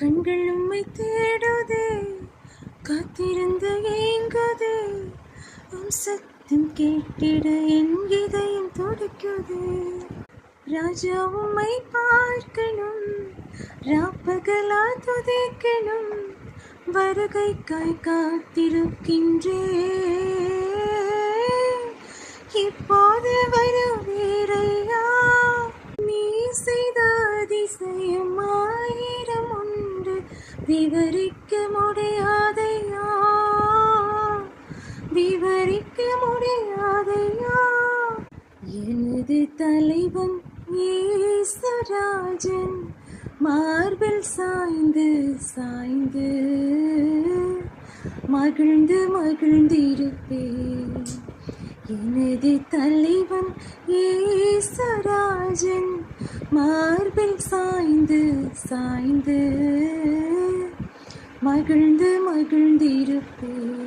கண்கள் உம்மை தேடுதே, காத்திருந்து ஏங்குதே, உம் சத்தம் கேட்டிட என் இதயம் துடிக்குதே. ராஜா உம்மை பார்க்கணும், ராப்பகலா துதிக்கணும், வருகைக்காய் காத்திருக்கின்றே. இப்போது வருவீரையா, நீ செய்த அதிசயம் ஆயிரம் உண்டு, விவரிக்க முடியாதையா, விவரிக்க முடியாதையா. எனது தலைவன் இயேசுராஜன் மார்பில் சாய்ந்து சாய்ந்து மகிழ்ந்து மகிழ்ந்திருப்பேன். எனது தலைவன் இயேசுராஜன் மார்பில் சாய்ந்து சாய்ந்து மகிழ்ந்து மகிழ்ந்திருப்பேன்.